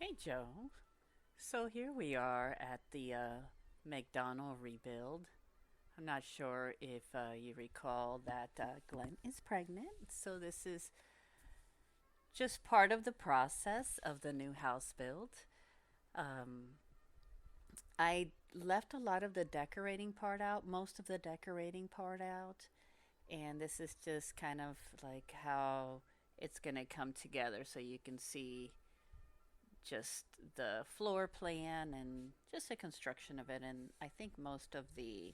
Hey Joe. So here we are at the McDonnell rebuild. I'm not sure if you recall that Glenn is pregnant. So this is just part of the process of the new house build. Um, I left a lot of the decorating part out, most of the decorating part out. And this is just kind of like how it's going to come together so you can see just the floor plan and just the construction of it. And I think most of the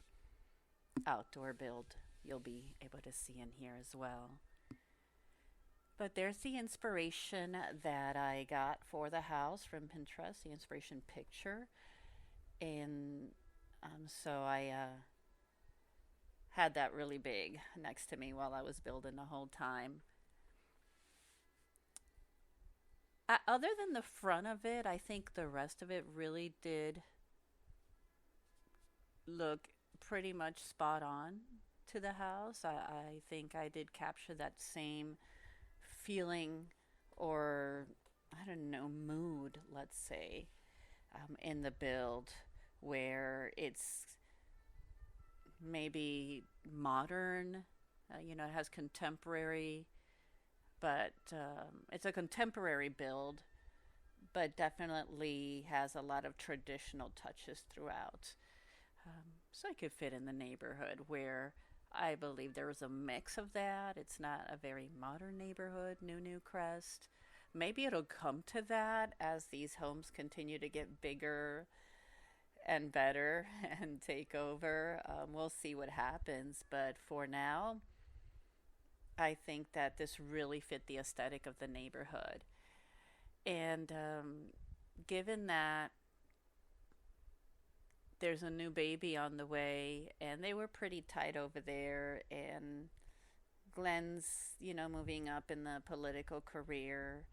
outdoor build you'll be able to see in here as well. But there's the inspiration that I got for the house from Pinterest, the inspiration picture. And so I had that really big next to me while I was building the whole time. Other than the front of it, I think the rest of it really did look pretty much spot on to the house. I think I did capture that same feeling or, I don't know, mood, let's say, in the build where it's maybe modern, it has contemporary, but it's a contemporary build, but definitely has a lot of traditional touches throughout. So it could fit in the neighborhood where I believe there was a mix of that. It's not a very modern neighborhood, new crest. Maybe it'll come to that as these homes continue to get bigger and better and take over. We'll see what happens. But for now, I think that this really fit the aesthetic of the neighborhood. And given that there's a new baby on the way, and they were pretty tight over there. And Glenn's, moving up in the political career,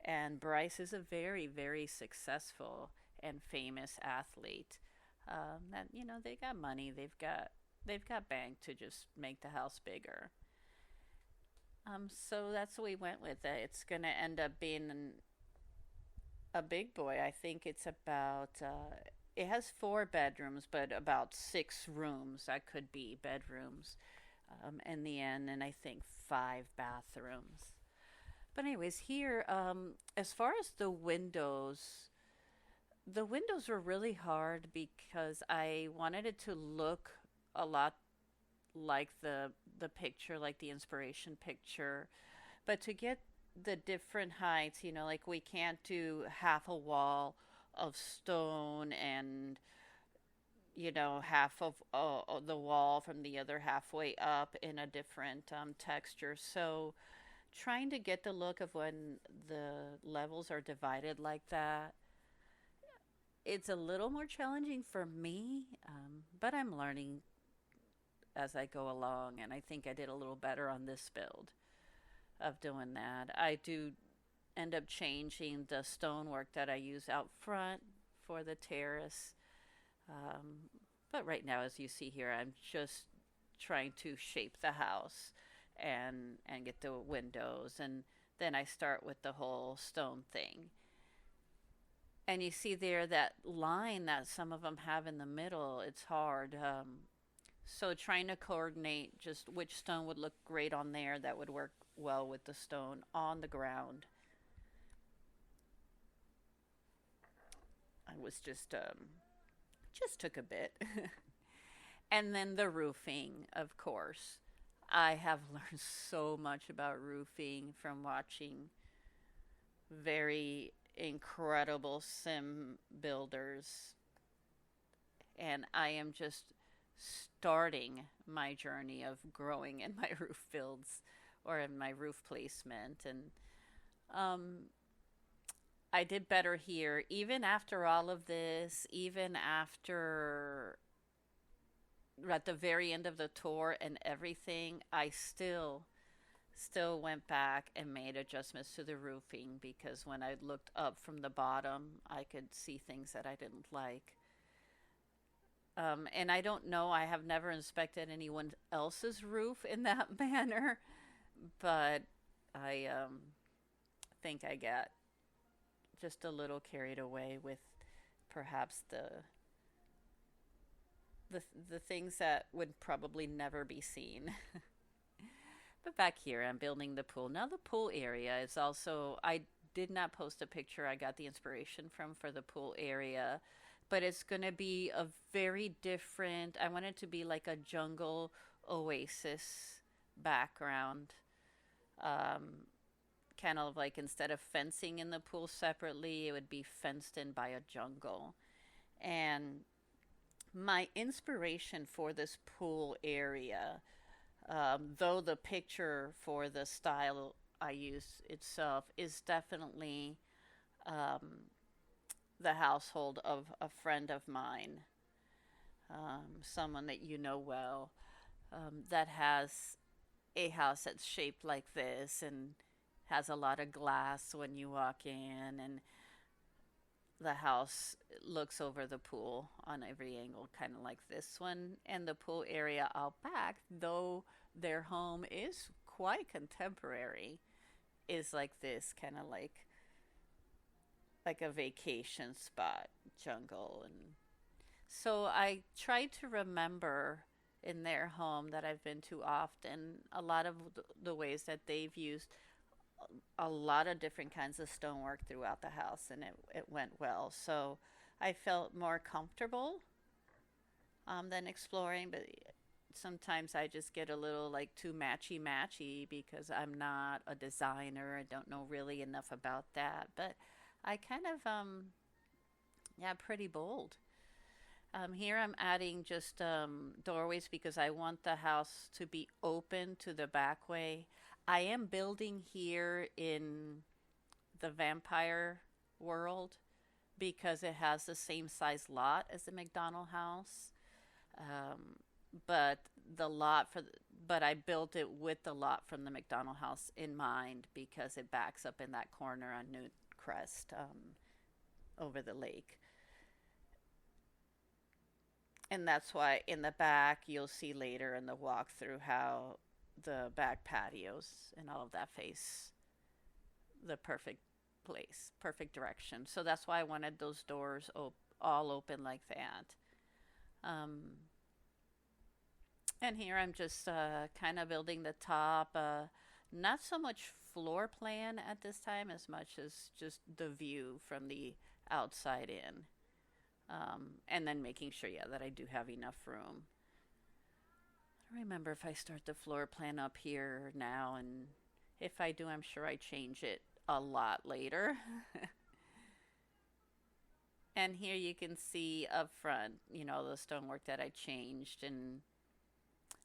and Bryce is a very, very successful and famous athlete. That they got money, they've got bank to just make the house bigger. So that's what we went with. It's gonna end up being a big boy. I think it's about it has four bedrooms, but about six rooms that could be bedrooms in the end, and I think five bathrooms. But anyways, here, as far as the windows were really hard because I wanted it to look a lot like the picture, like the inspiration picture, but to get the different heights, like we can't do half a wall of stone and half of the wall from the other halfway up in a different texture. So trying to get the look of when the levels are divided like that, it's a little more challenging for me, but I'm learning as I go along, and I think I did a little better on this build of doing that. I do end up changing the stonework that I use out front for the terrace. Um, but right now, as you see here, I'm just trying to shape the house and get the windows, and then I start with the whole stone thing. And you see there that line that some of them have in the middle. It's hard. So trying to coordinate just which stone would look great on there that would work well with the stone on the ground. I was just took a bit. And then the roofing, of course. I have learned so much about roofing from watching very incredible sim builders, and I am just starting my journey of growing in my roof builds or in my roof placement. And um, I did better here, even after all of this, even after at the very end of the tour and everything, I still went back and made adjustments to the roofing because when I looked up from the bottom, I could see things that I didn't like. And I don't know, I have never inspected anyone else's roof in that manner, but I think I got just a little carried away with perhaps the the things that would probably never be seen. But back here, I'm building the pool. Now the pool area is also, I did not post a picture I got the inspiration from for the pool area, but it's going to be a very different, I want it to be like a jungle oasis background. Um, Kind of like instead of fencing in the pool separately, it would be fenced in by a jungle. And my inspiration for this pool area, though the picture for the style I use itself is definitely um, the household of a friend of mine, someone that you know well, that has a house that's shaped like this and has a lot of glass when you walk in, and the house looks over the pool on every angle, kind of like this one. And the pool area out back, though their home is quite contemporary, is like this, kind of like a vacation spot, jungle. And so I try to remember in their home that I've been to often a lot of the ways that they've used a lot of different kinds of stonework throughout the house, and it went well. So I felt more comfortable than exploring, but sometimes I just get a little like too matchy matchy because I'm not a designer. I don't know really enough about that, but I kind of yeah, pretty bold. Here I'm adding just doorways because I want the house to be open to the back way. I am building here in the vampire world because it has the same size lot as the McDonnell house. Um, but the lot for the, but I built it with the lot from the McDonnell house in mind because it backs up in that corner on New Crest, over the lake. And that's why in the back you'll see later in the walkthrough how the back patios and all of that face the perfect place, perfect direction. So that's why I wanted those doors all open like that. Um, and here I'm just kind of building the top. Not so much floor plan at this time as much as just the view from the outside in. And then making sure, yeah, that I do have enough room. I don't remember if I start the floor plan up here now, and if I do, I'm sure I change it a lot later. And here you can see up front, the stonework that I changed. And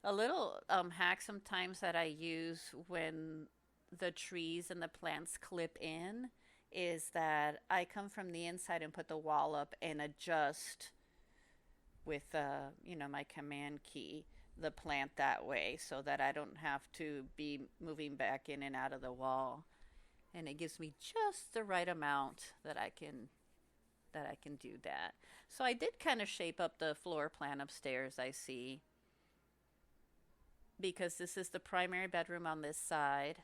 a little hack sometimes that I use when the trees and the plants clip in is that I come from the inside and put the wall up and adjust with my command key the plant that way so that I don't have to be moving back in and out of the wall, and it gives me just the right amount that I can do that. So I did kind of shape up the floor plan upstairs, I see, because this is the primary bedroom on this side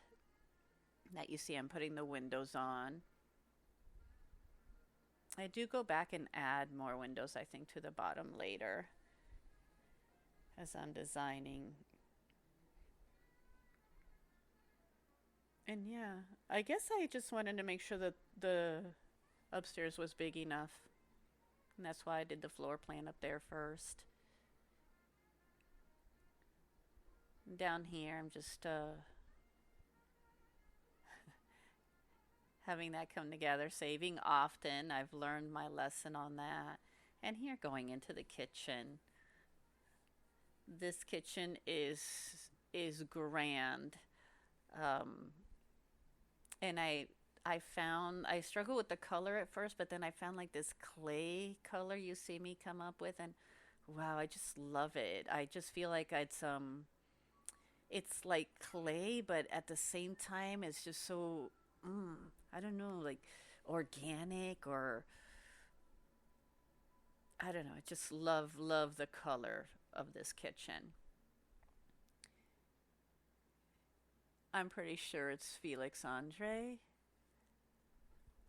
that you see I'm putting the windows on. I do go back and add more windows, I think, to the bottom later as I'm designing. And yeah, I guess I just wanted to make sure that the upstairs was big enough. And that's why I did the floor plan up there first. Down here, I'm just having that come together, saving often. I've learned my lesson on that. And here, going into the kitchen. This kitchen is grand. Um, and I found I struggled with the color at first, but then I found like this clay color you see me come up with, and wow, I just love it. I just feel like it's like clay, but at the same time, it's just so I don't know, like organic, or I don't know. I just love the color of this kitchen. I'm pretty sure it's Felix Andre.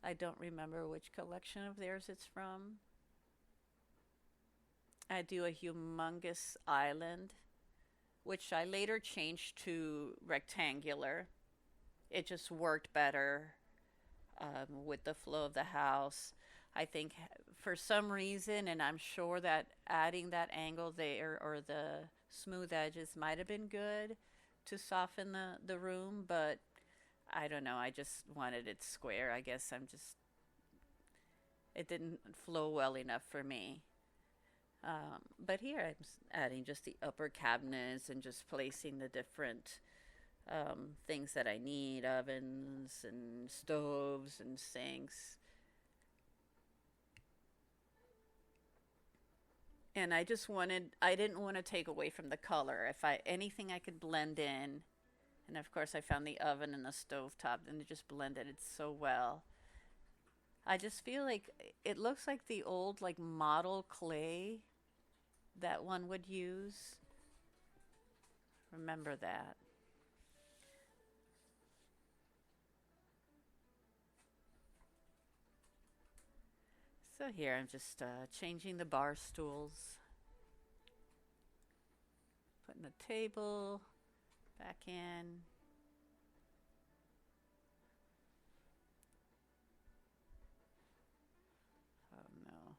I don't remember which collection of theirs it's from. I do a humongous island, which I later changed to rectangular. It just worked better with the flow of the house. I think for some reason, and I'm sure that adding that angle there or the smooth edges might have been good to soften the room, but I don't know. I just wanted it square. I guess it didn't flow well enough for me. But here I'm adding just the upper cabinets and just placing the different things that I need, ovens and stoves and sinks. And I didn't want to take away from the color. If anything I could blend in. And of course, I found the oven and the stove top, and it just blended it so well. I just feel like it looks like the old, like, model clay that one would use. Remember that. So here I'm just changing the bar stools, putting the table back in. Oh no.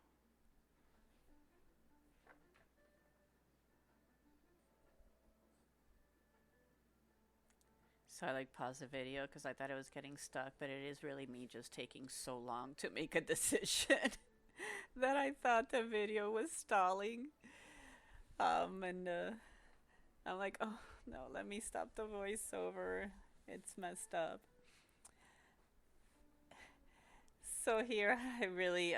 So I like pause the video because I thought I was getting stuck, but it is really me just taking so long to make a decision that I thought the video was stalling. And I'm like, oh no, let me stop the voiceover. It's messed up. So here I really,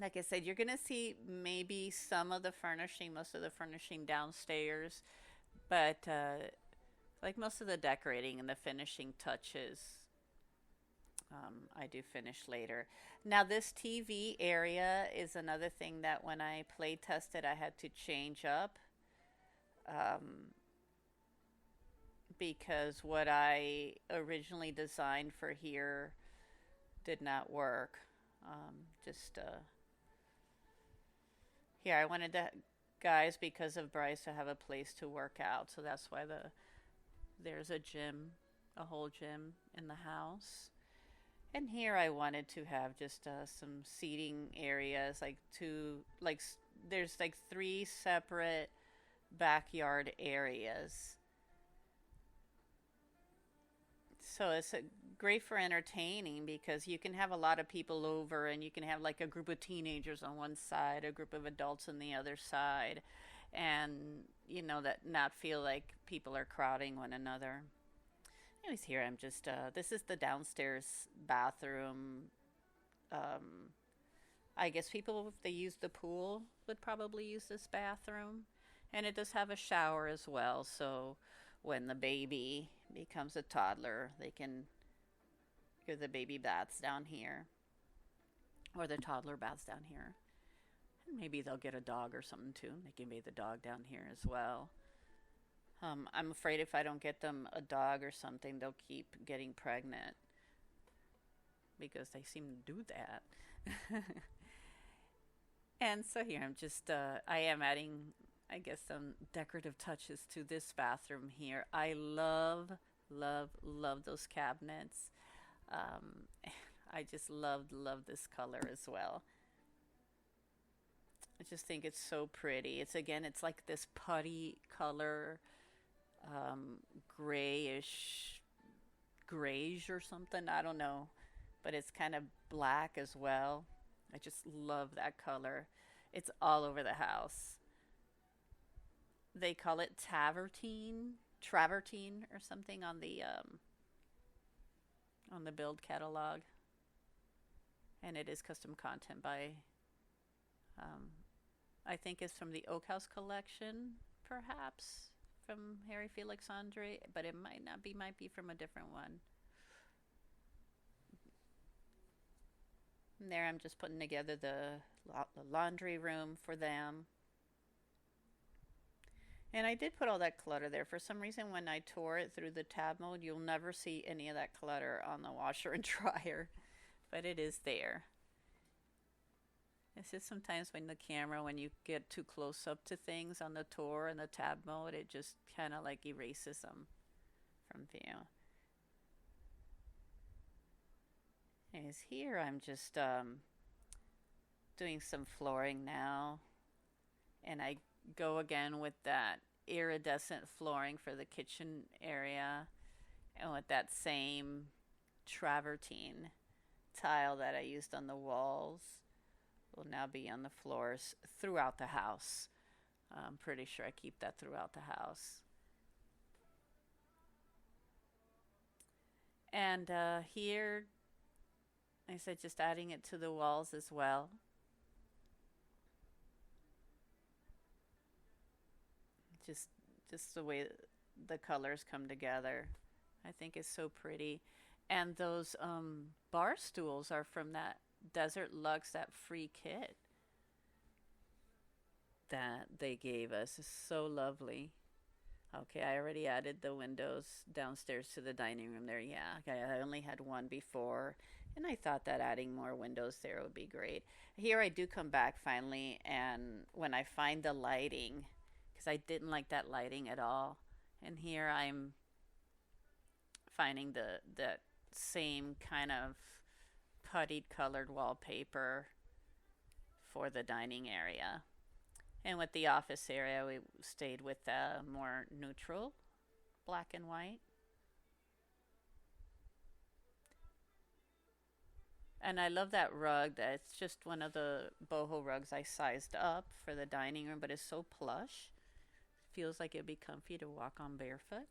like I said, you're gonna see maybe some of the furnishing, most of the furnishing downstairs, but like most of the decorating and the finishing touches, I do finish later. Now, this TV area is another thing that when I play tested, I had to change up because what I originally designed for here did not work. Just here, I wanted the guys because of Bryce to have a place to work out, so that's why there's a gym, a whole gym in the house. And here I wanted to have just some seating areas, like there's like three separate backyard areas. So it's great for entertaining because you can have a lot of people over and you can have like a group of teenagers on one side, a group of adults on the other side, and that not feel like people are crowding one another. Anyways, here I'm just this is the downstairs bathroom. Um, I guess people, if they use the pool, would probably use this bathroom. And it does have a shower as well, so when the baby becomes a toddler, they can give the baby baths down here, or the toddler baths down here. And maybe they'll get a dog or something too. They can bathe the dog down here as well. I'm afraid if I don't get them a dog or something, they'll keep getting pregnant because they seem to do that. And so here I am adding, I guess, some decorative touches to this bathroom here. I love, love, love those cabinets. Um, I just love this color as well. I just think it's so pretty. It's like this putty color, grayish, grayish or something. I don't know, but it's kind of black as well. I just love that color. It's all over the house. They call it travertine or something on the build catalog, and it is custom content by um, I think it's from the Oak House collection, perhaps from Harry Felix Andre, but it might not be. Might be from a different one. And there, I'm just putting together the laundry room for them. And I did put all that clutter there. For some reason, when I tore it through the tab mode, you'll never see any of that clutter on the washer and dryer, but it is there. It's just sometimes when the camera, when you get too close up to things on the tour and the tab mode, it just kind of like erases them from view. Anyways, here I'm just doing some flooring now, and I go again with that iridescent flooring for the kitchen area, and with that same travertine tile that I used on the walls will now be on the floors throughout the house. I'm pretty sure I keep that throughout the house. And here, like I said, just adding it to the walls as well. Just just the way the colors come together. I think is so pretty. And those bar stools are from that Desert Luxe, that free kit that they gave us. It's so lovely. Okay, I already added the windows downstairs to the dining room there. Yeah, okay, I only had one before, and I thought that adding more windows there would be great. Here I do come back finally, and when I find the lighting, because I didn't like that lighting at all, and here I'm finding the same kind of putty colored wallpaper for the dining area. And with the office area, we stayed with the more neutral black and white. And I love that rug. It's just one of the boho rugs I sized up for the dining room, but it's so plush. Feels like it'd be comfy to walk on barefoot.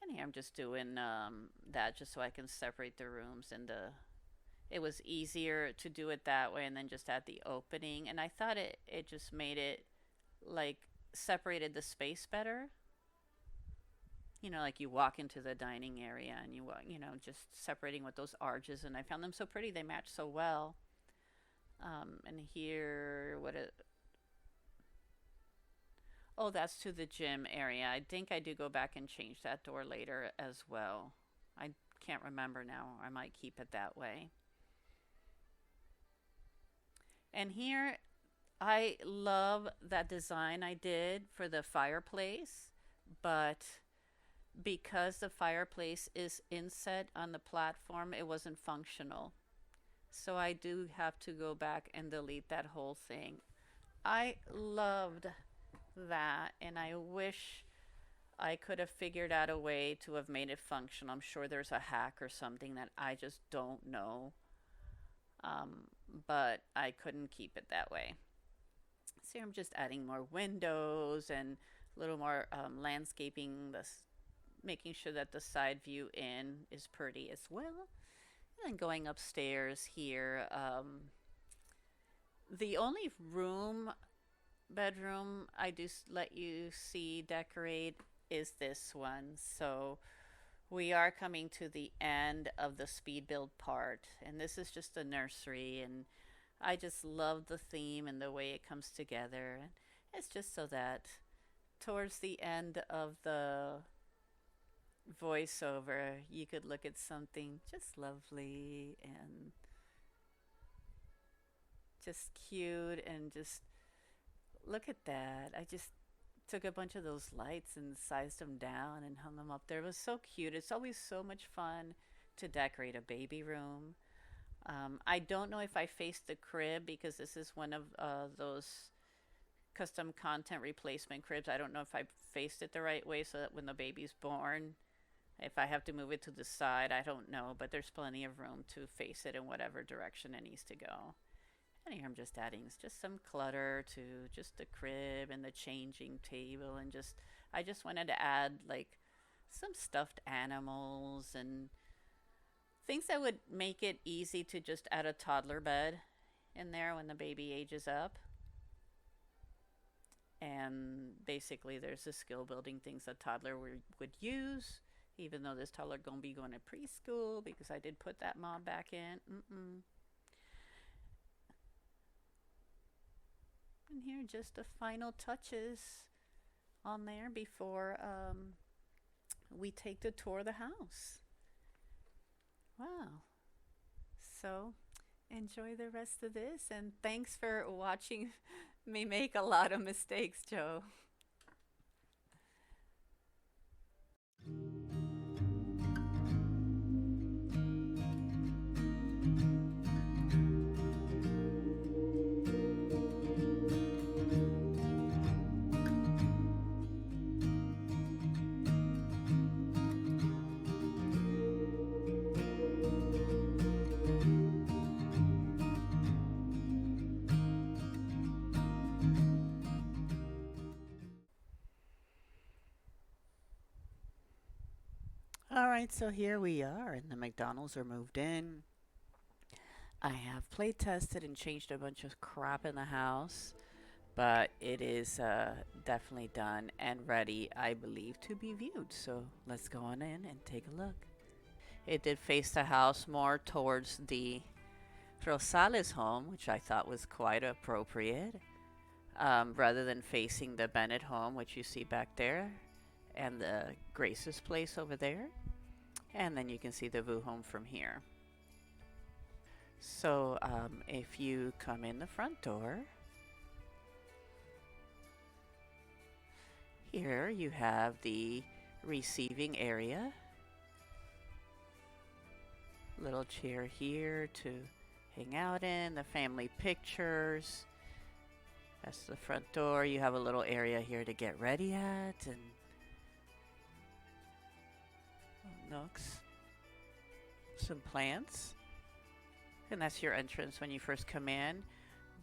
And here I'm just doing that just so I can separate the rooms and the. It was easier to do it that way and then just add the opening. And I thought it just made it like separated the space better. Like you walk into the dining area and you walk, just separating with those arches. And I found them so pretty. They match so well. And here, oh, that's to the gym area. I think I do go back and change that door later as well. I can't remember now. I might keep it that way. And here, I love that design I did for the fireplace, but because the fireplace is inset on the platform, it wasn't functional. So I do have to go back and delete that whole thing. I loved that, and I wish I could have figured out a way to have made it functional. I'm sure there's a hack or something that I just don't know, but I couldn't keep it that way. So I'm just adding more windows and a little more landscaping, making sure that the side view in is pretty as well. And then going upstairs here, the only bedroom I do let you see decorate is this one. So we are coming to the end of the speed build part, and this is just a nursery, and I just love the theme and the way it comes together. And it's just so that towards the end of the voiceover you could look at something just lovely and just cute, and just look at that. I just took a bunch of those lights and sized them down and hung them up there. It was so cute. It's always so much fun to decorate a baby room. I don't know if I faced the crib because this is one of those custom content replacement cribs. I don't know if I faced it the right way so that when the baby's born, if I have to move it to the side, I don't know. But there's plenty of room to face it in whatever direction it needs to go. And here I'm just adding just some clutter to just the crib and the changing table, and I just wanted to add like some stuffed animals and things that would make it easy to just add a toddler bed in there when the baby ages up. And basically there's the skill building things a toddler would use, even though this toddler gonna be going to preschool, because I did put that mom back in. And here just the final touches on there before we take the tour of the house. Wow. So enjoy the rest of this, and thanks for watching me make a lot of mistakes, Joe. All right, so here we are, and the McDonald's are moved in. I have play tested and changed a bunch of crap in the house, but it is definitely done and ready, I believe, to be viewed. So let's go on in and take a look. It did face the house more towards the Rosales home, which I thought was quite appropriate, rather than facing the Bennett home, which you see back there, and the Grace's place over there. And then you can see the Vu home from here. So if you come in the front door, here you have the receiving area. Little chair here to hang out in, the family pictures. That's the front door. You have a little area here to get ready at, and nooks, some plants. And that's your entrance when you first come in.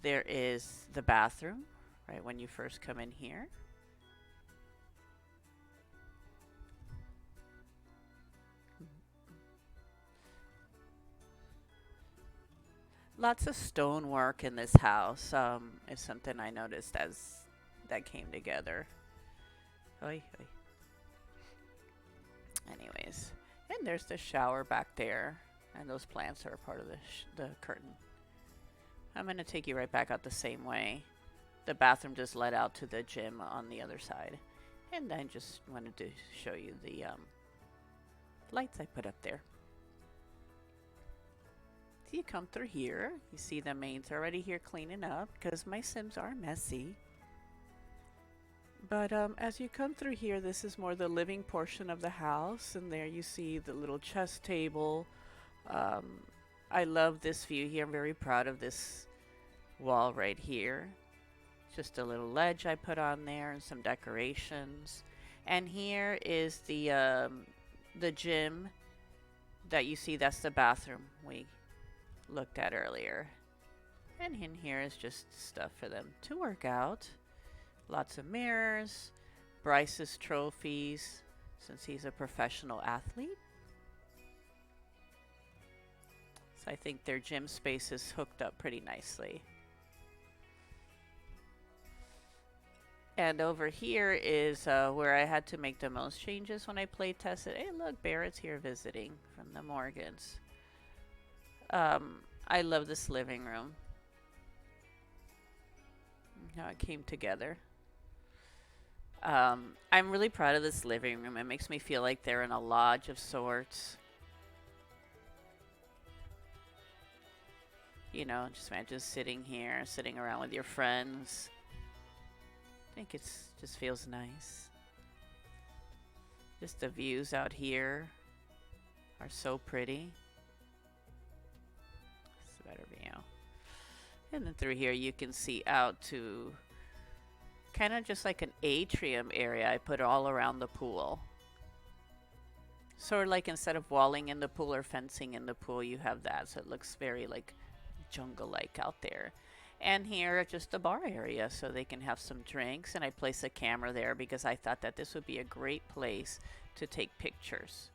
There is the bathroom, right when you first come in here. Lots of stonework in this house is something I noticed as that came together. Oy, oy. Anyways, and there's the shower back there, and those plants are a part of the curtain. I'm going to take you right back out the same way. The bathroom just led out to the gym on the other side. And I just wanted to show you the lights I put up there. So you come through here, you see the maid's already here cleaning up because my Sims are messy. But as you come through here, this is more the living portion of the house, and there you see the little chess table. I love this view here. I'm very proud of this wall right here. Just a little ledge I put on there and some decorations. And here is the gym that you see. That's the bathroom we looked at earlier. And in here is just stuff for them to work out. Lots of mirrors, Bryce's trophies, since he's a professional athlete. So I think their gym space is hooked up pretty nicely. And over here is where I had to make the most changes when I play tested. Hey, look, Barrett's here visiting from the Morgans. I love this living room. How it came together. I'm really proud of this living room. It makes me feel like they're in a lodge of sorts. You know, just imagine sitting here, sitting around with your friends. I think it's just feels nice. Just the views out here are so pretty. It's a better view. And then through here you can see out to kind of just like an atrium area. I put all around the pool. Sort of like instead of walling in the pool or fencing in the pool, you have that. So it looks very like jungle-like out there. And here just the bar area so they can have some drinks. And I place a camera there because I thought that this would be a great place to take pictures.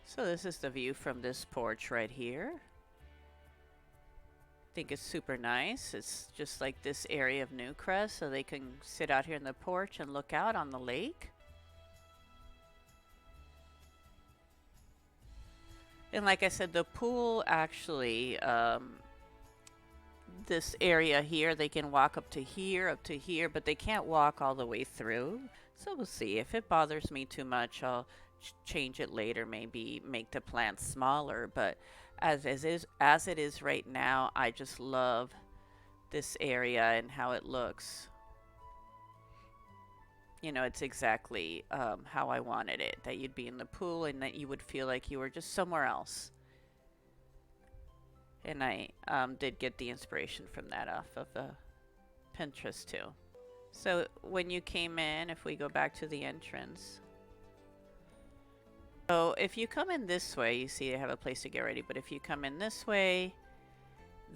So this is the view from this porch right here. I think it's super nice. It's just like this area of Newcrest, so they can sit out here in the porch and look out on the lake. And like I said, the pool actually, this area here. They can walk up to here, but they can't walk all the way through. So we'll see. If it bothers me too much, I'll change it later, maybe make the plants smaller. But as it is right now, I just love this area and how it looks. You know, it's exactly how I wanted it. That you'd be in the pool and that you would feel like you were just somewhere else. And I did get the inspiration from that off of Pinterest too. So when you came in, if we go back to the entrance, so if you come in this way, you see I have a place to get ready, but if you come in this way,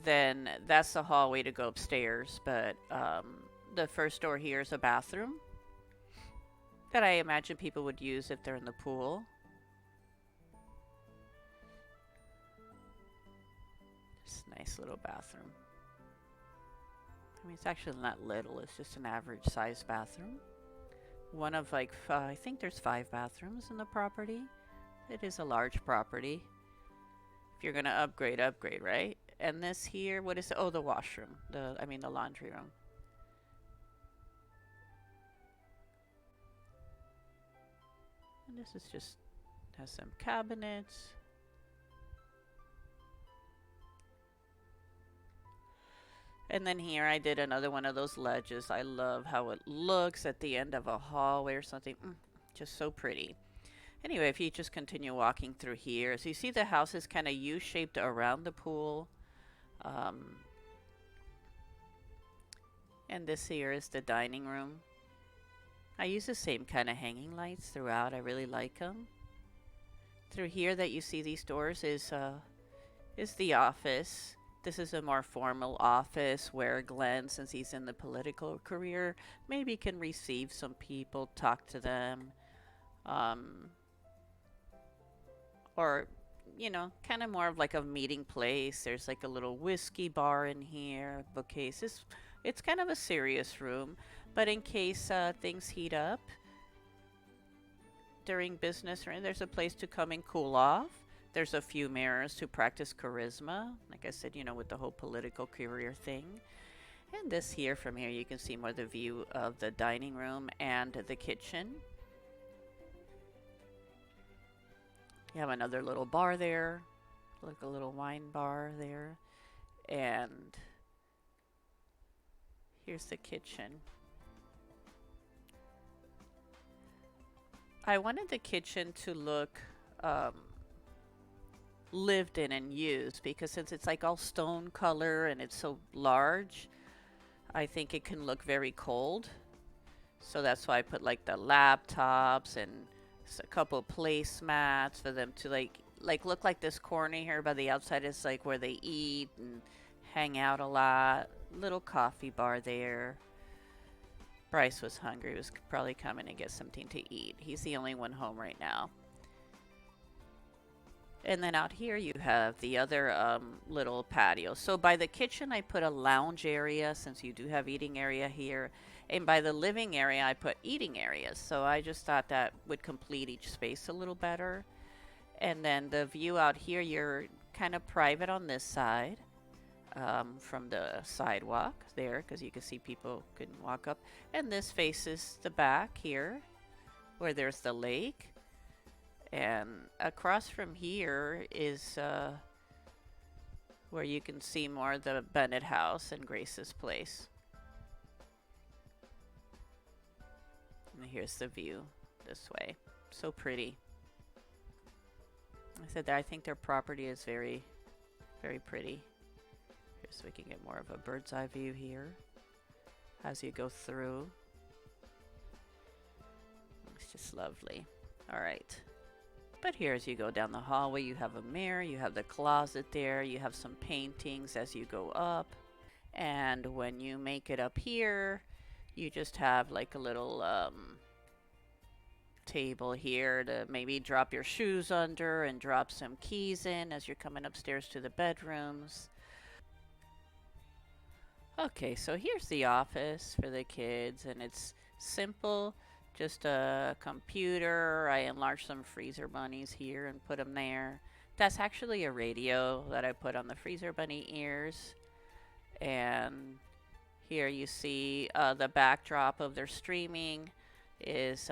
then that's the hallway to go upstairs. But the first door here is a bathroom that I imagine people would use if they're in the pool. It's a nice little bathroom. I mean, it's actually not little, it's just an average sized bathroom. One of like, I think there's 5 bathrooms in the property. It is a large property. If you're gonna upgrade, right? And this here, what is it? Oh, the washroom. The laundry room. And this is just, has some cabinets. And then here I did another one of those ledges. I love how it looks at the end of a hallway or something. Just so pretty. Anyway, if you just continue walking through here, so you see the house is kind of U-shaped around the pool. And this here is the dining room. I use the same kind of hanging lights throughout. I really like them. Through here that you see these doors is the office. This is a more formal office where Glenn, since he's in the political career, maybe can receive some people, talk to them, or, you know, kind of more of like a meeting place. There's like a little whiskey bar in here, bookcases. It's kind of a serious room, but in case things heat up during business, there's a place to come and cool off. There's a few mirrors to practice charisma. Like I said, you know, with the whole political career thing. And this here, from here, you can see more the view of the dining room and the kitchen. You have another little bar there, like a little wine bar there. And here's the kitchen. I wanted the kitchen to look lived in and used, because since it's like all stone color and it's so large, I think it can look very cold. So that's why I put like the laptops and a couple placemats for them to like look like this corner here by the outside is like where they eat and hang out a lot. Little coffee bar there. Bryce was hungry. He was probably coming to get something to eat. He's the only one home right now. And then out here you have the other little patio. So by the kitchen I put a lounge area, since you do have eating area here. And by the living area I put eating areas. So I just thought that would complete each space a little better. And then the view out here, you're kind of private on this side from the sidewalk there, because you can see people can walk up. And this faces the back here where there's the lake. And across from here is where you can see more of the Bennett house and Grace's place. And here's the view this way. So pretty. I said that I think their property is very, very pretty. Here, so we can get more of a bird's eye view here as you go through. It's just lovely. All right. But here, as you go down the hallway, you have a mirror, you have the closet there, you have some paintings as you go up. And when you make it up here, you just have like a little table here to maybe drop your shoes under and drop some keys in as you're coming upstairs to the bedrooms. Okay, so here's the office for the kids, and it's simple. Just a computer. I enlarged some freezer bunnies here and put them there. That's actually a radio that I put on the freezer bunny ears. And here you see the backdrop of their streaming is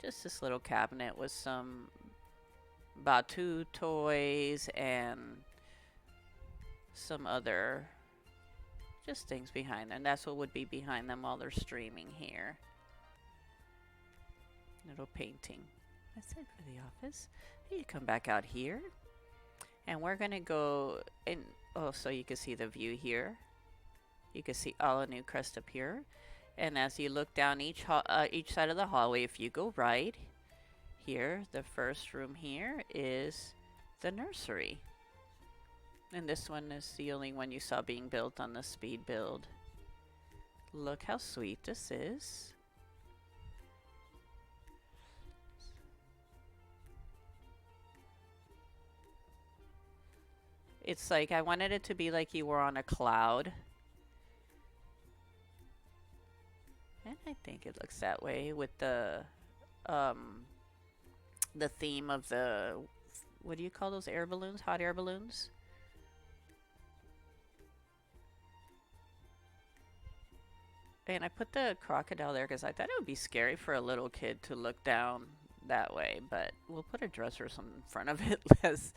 just this little cabinet with some Batu toys and some other just things behind them. That's what would be behind them while they're streaming here. Little painting. That's it for the office. You come back out here, and we're gonna go in. Oh, so you can see the view here. You can see all of Newcrest up here, and as you look down each side of the hallway, if you go right here, the first room here is the nursery, and this one is the only one you saw being built on the speed build. Look how sweet this is. It's like I wanted it to be like you were on a cloud. And I think it looks that way with the theme of the, what do you call those air balloons? Hot air balloons? And I put the crocodile there because I thought it would be scary for a little kid to look down that way, but we'll put a dress or something in front of it less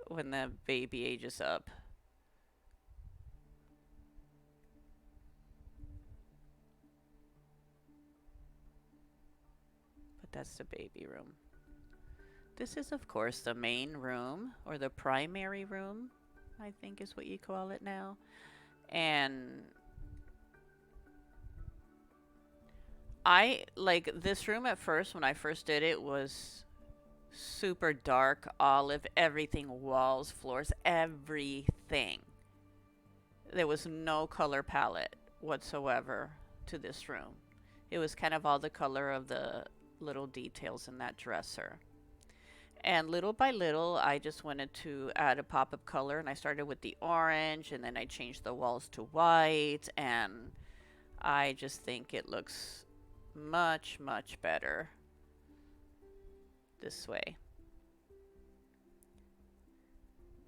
when the baby ages up. But that's the baby room. This is, of course, the main room, or the primary room, I think is what you call it now. And I like this room at first. When I first did it, was super dark, olive, everything, walls, floors, everything. There was no color palette whatsoever to this room. It was kind of all the color of the little details in that dresser. And little by little, I just wanted to add a pop of color, and I started with the orange, and then I changed the walls to white, and I just think it looks much, much better this way.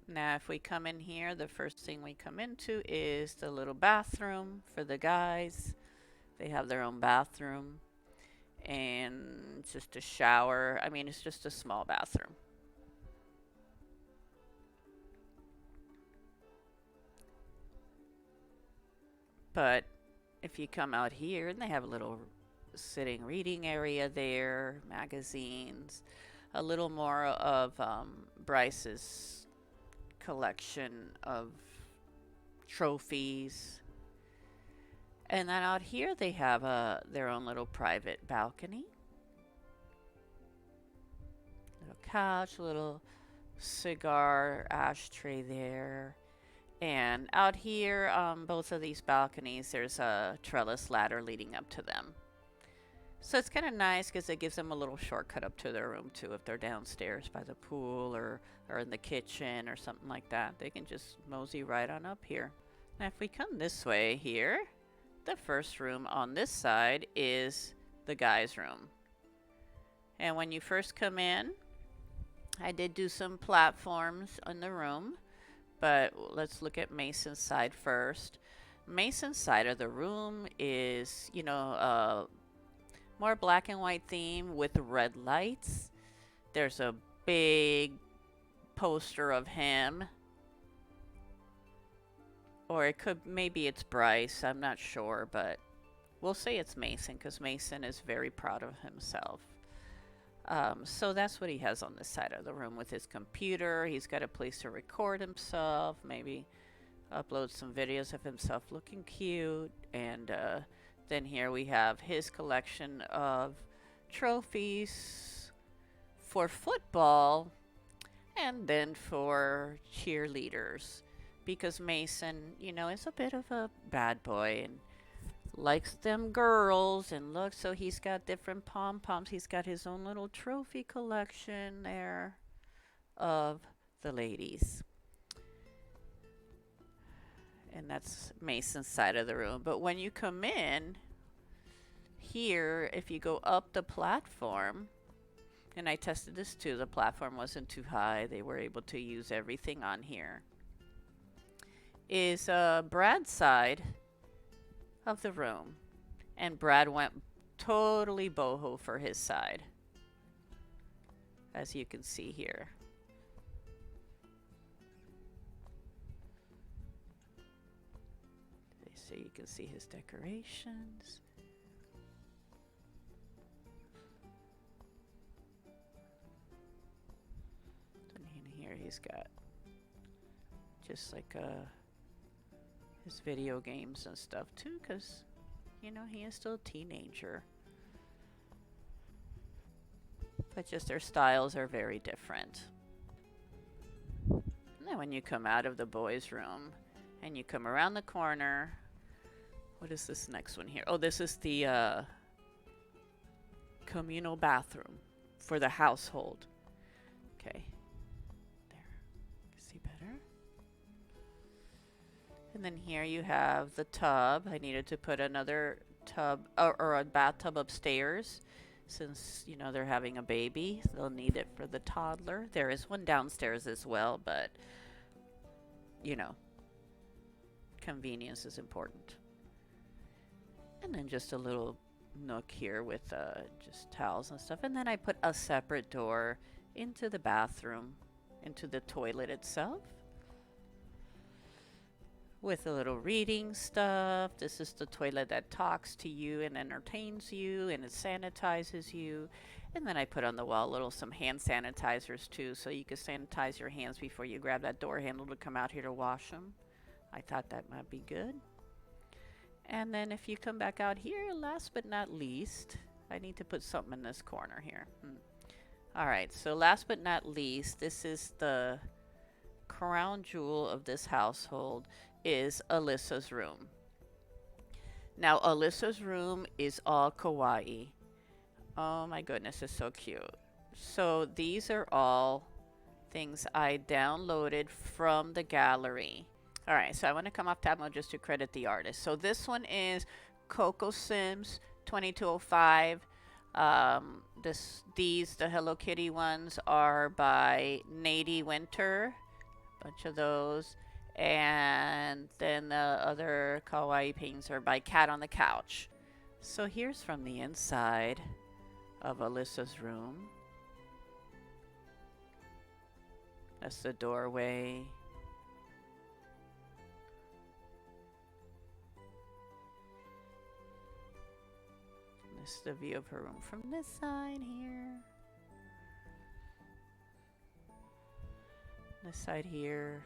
Now, if we come in here, the first thing we come into is the little bathroom for the guys. They have their own bathroom. And it's just a shower. I mean, it's just a small bathroom. But if you come out here, and they have a little sitting reading area there, magazines, a little more of Bryce's collection of trophies. And then out here they have their own little private balcony. Little couch, little cigar ashtray there. And out here, both of these balconies, there's a trellis ladder leading up to them. So it's kind of nice because it gives them a little shortcut up to their room too. If they're downstairs by the pool or in the kitchen or something like that, they can just mosey right on up here. Now if we come this way here, the first room on this side is the guys' room. And when you first come in, I did do some platforms in the room, but let's look at Mason's side first. Mason's side of the room is, you know, more black and white theme with red lights. There's a big poster of him. Or it could, maybe it's Bryce, I'm not sure, but we'll say it's Mason because Mason is very proud of himself. So that's what he has on this side of the room with his computer. He's got a place to record himself, maybe upload some videos of himself looking cute. And then here we have his collection of trophies for football and then for cheerleaders. Because Mason, you know, is a bit of a bad boy and likes them girls. And look, so he's got different pom-poms. He's got his own little trophy collection there of the ladies. And that's Mason's side of the room. But when you come in here, if you go up the platform, and I tested this too, the platform wasn't too high. They were able to use everything on here. is Brad's side of the room. And Brad went totally boho for his side, as you can see here. So you can see his decorations. And here he's got just like his video games and stuff too, because you know he is still a teenager. But just their styles are very different. And then when you come out of the boys' room and you come around the corner, what is this next one here? Oh, this is the communal bathroom for the household. Okay. There. See better? And then here you have the tub. I needed to put another tub or a bathtub upstairs since, you know, they're having a baby. They'll need it for the toddler. There is one downstairs as well, but, you know, convenience is important. And then just a little nook here with just towels and stuff. And then I put a separate door into the bathroom, into the toilet itself, with a little reading stuff. This is the toilet that talks to you and entertains you, and it sanitizes you. And then I put on the wall some hand sanitizers too, so you can sanitize your hands before you grab that door handle to come out here to wash them. I thought that might be good. And then if you come back out here, last but not least, I need to put something in this corner here. All right, so last but not least, this is the crown jewel of this household, is Alyssa's room. Now, Alyssa's room is all kawaii. Oh my goodness, it's so cute. So these are all things I downloaded from the gallery. All right, so I want to come off tab mode just to credit the artist. So this one is Coco Sims 2205. The Hello Kitty ones are by Nady Winter, bunch of those, and then the other kawaii paintings are by Cat on the Couch. So here's from the inside of Alyssa's room. That's the doorway. This is the view of her room from this side here. This side here.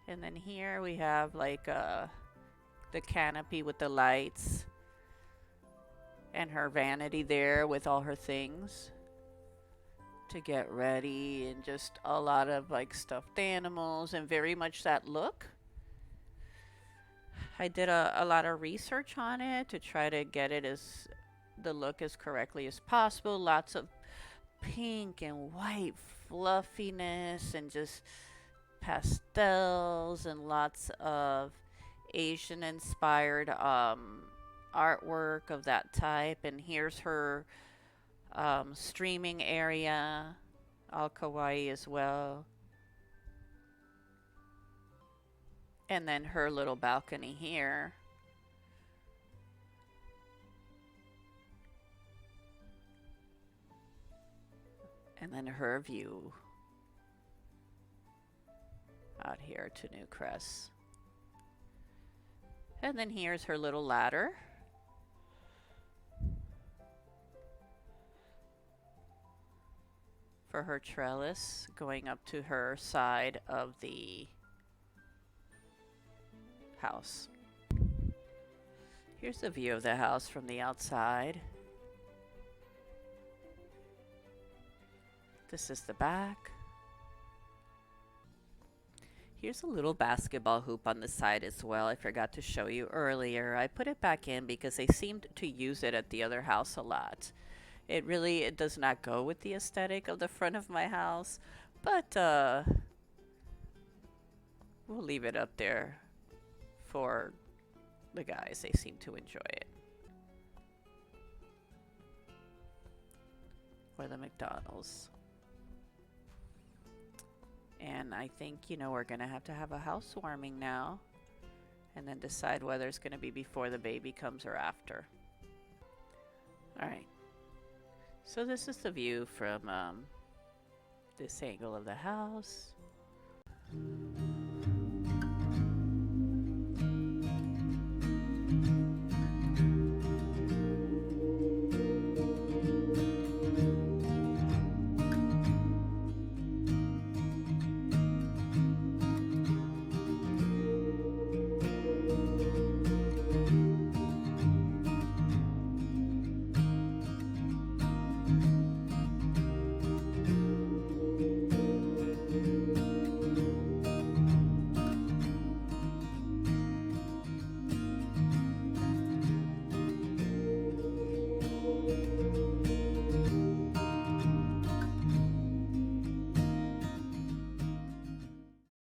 And then here we have like the canopy with the lights. And her vanity there with all her things to get ready, and just a lot of like stuffed animals and very much that look. I did a lot of research on it to try to get it the look as correctly as possible. Lots of pink and white fluffiness and just pastels, and lots of Asian inspired artwork of that type. And here's her streaming area, all kawaii as well. And then her little balcony here. And then her view out here to New Crest. And then here's her little ladder. For her trellis going up to her side of the house. Here's the view of the house from the outside. This is the back. Here's a little basketball hoop on the side as well. I forgot to show you earlier. I put it back in because they seemed to use it at the other house a lot. It does not go with the aesthetic of the front of my house, but we'll leave it up there for the guys. They seem to enjoy it. Or the McDonald's. And I think, you know, we're going to have a housewarming now. and then decide whether it's going to be before the baby comes or after. All right. So this is the view from this angle of the house.